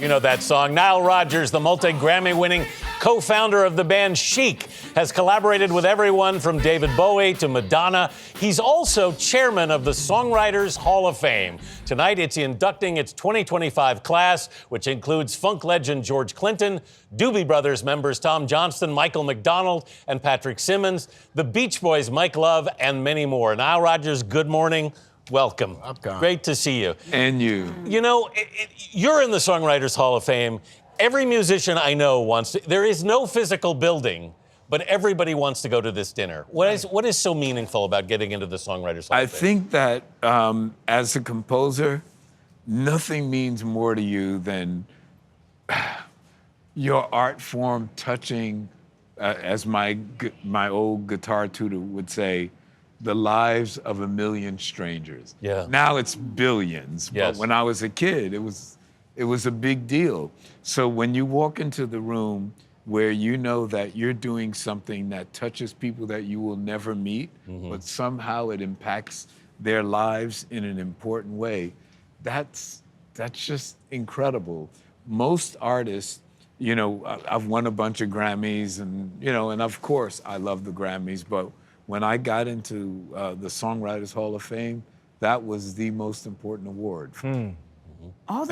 You know that song. Nile Rodgers, the multi-Grammy-winning co-founder of the band Chic, has collaborated with everyone from David Bowie to Madonna. He's also chairman of the Songwriters Hall of Fame. Tonight, it's inducting its 2025 class, which includes funk legend George Clinton, Doobie Brothers members Tom Johnston, McDonald and Patrick Simmons, the Beach Boys, Mike Love, and many more. Nile Rodgers, good morning. Welcome. Great to see you. And you. You know, you're in the Songwriters Hall of Fame. Every musician I know wants to. There is no physical building, but everybody wants to go to this dinner. What is so meaningful about getting into the Songwriters Hall of Fame? I think that as a composer, nothing means more to you than your art form touching, as my old guitar tutor would say, the lives of a million strangers. Yeah. Now it's billions. Yes. But when I was a kid, it was a big deal. So when you walk into the room where you know that you're doing something that touches people that you will never meet, but somehow it impacts their lives in an important way, that's just incredible. Most artists, you know, I've won a bunch of Grammys and, you know, and of course I love the Grammys, but when I got into the Songwriters Hall of Fame, that was the most important award. And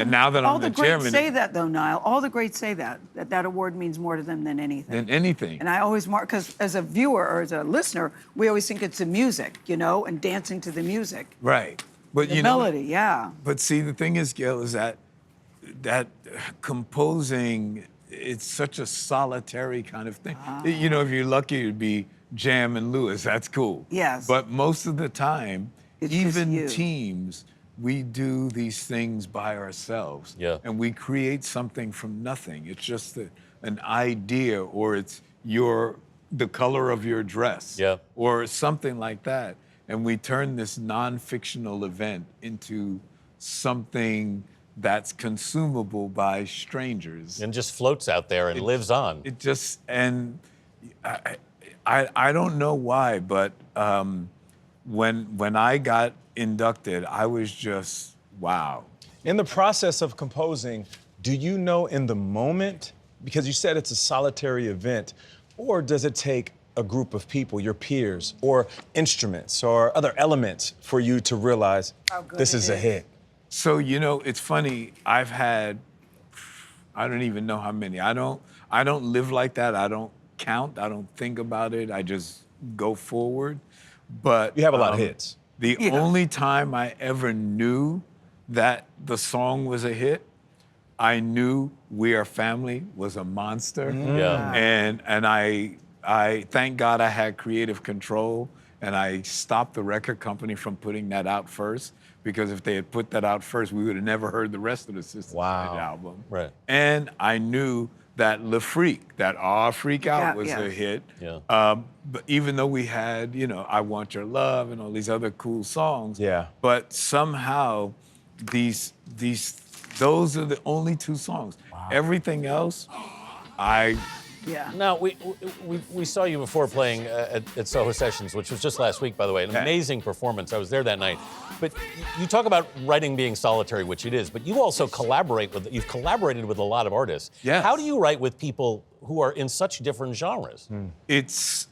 now that I'm the chairman... All the greats say that, though, Nile. All the greats say that award means more to them than anything. And I always mark, because as a viewer or as a listener, we always think it's the music, you know, and dancing to the music. Right. But the you melody, know, yeah. But see, the thing is, Gayle, is that composing, it's such a solitary kind of thing. You know, if you're lucky, it'd be Jam and Lewis, that's cool. Yes. But most of the time, it's even teams, we do these things by ourselves. Yeah. And we create something from nothing. It's just an idea, or it's the color of your dress. Yeah. Or something like that. And we turn this non-fictional event into something that's consumable by strangers. And just floats out there and lives on. It just, and I don't know why, but when I got inducted, I was just, wow. In the process of composing, do you know in the moment, because you said it's a solitary event, or does it take a group of people, your peers, or instruments, or other elements for you to realize this is a hit? So, you know, it's funny, I've had, I don't even know how many. I don't live like that. I don't count. I don't think about it. I just go forward. But you have a lot of hits. The only time I ever knew that the song was a hit, I knew We Are Family was a monster. Yeah. And I thank God I had creative control, and I stopped the record company from putting that out first, because if they had put that out first, we would have never heard the rest of the Sisters Night album. Right. And I knew that Le Freak, that Aw Freak Out was a hit. Yeah. But even though we had, you know, I Want Your Love and all these other cool songs, but somehow those are the only two songs. Wow. Everything else, Now, we saw you before playing at Soho Sessions, which was just last week, by the way. An amazing performance. I was there that night. But you talk about writing being solitary, which it is, but you also you've collaborated with a lot of artists. Yes. How do you write with people who are in such different genres? It's,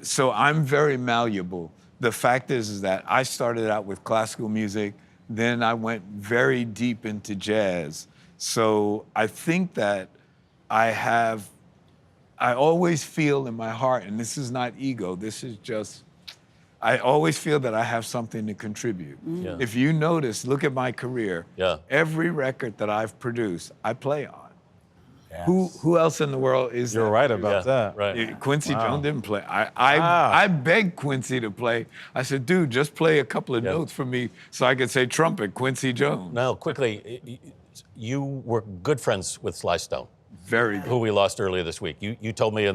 so I'm very malleable. The fact is that I started out with classical music, then I went very deep into jazz. So I think that I always feel in my heart, and this is not ego, this is just, I always feel that I have something to contribute. Yeah. If you notice, look at my career. Yeah. Every record that I've produced, I play on. Yes. Who else in the world is You're that? right about that. Right. Quincy Jones didn't play. I begged Quincy to play. I said, dude, just play a couple of notes for me so I could say trumpet, Quincy Jones. Now, quickly, you were good friends with Sly Stone. Very good. Who we lost earlier this week. You told me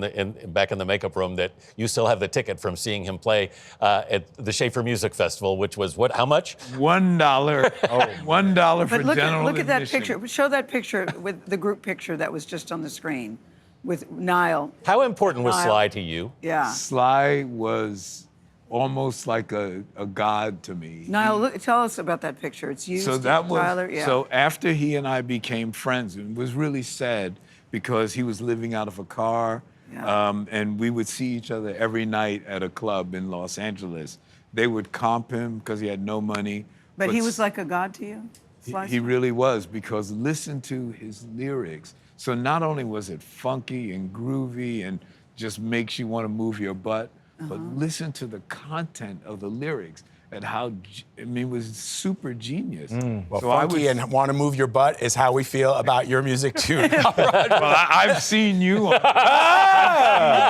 back in the makeup room that you still have the ticket from seeing him play at the Schaefer Music Festival, which was what? How much? $1. $1 for general look at that admission. picture. Show that picture with the group picture that was just on the screen with Nile. How important was Sly to you? Yeah. Sly was almost like a god to me. Nile, tell us about that picture. It's you, So Steve that was, Tyler. Yeah. so after he and I became friends, it was really sad because he was living out of a car, and we would see each other every night at a club in Los Angeles. They would comp him because he had no money. But he was like a god to you? He really was, because listen to his lyrics. So not only was it funky and groovy and just makes you want to move your butt, but listen to the content of the lyrics and how, I mean, it was super genius. Well, so funky and want to move your butt is how we feel about your music too. Well, I've seen you on,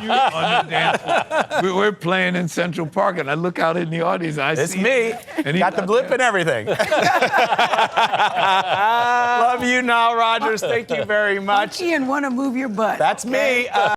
the dance floor. We're playing in Central Park, and I look out in the audience, and I It's see me. And Got the blip and everything. Love you, Nile Rodgers. Thank you very much. Funky and want to move your butt. That's me.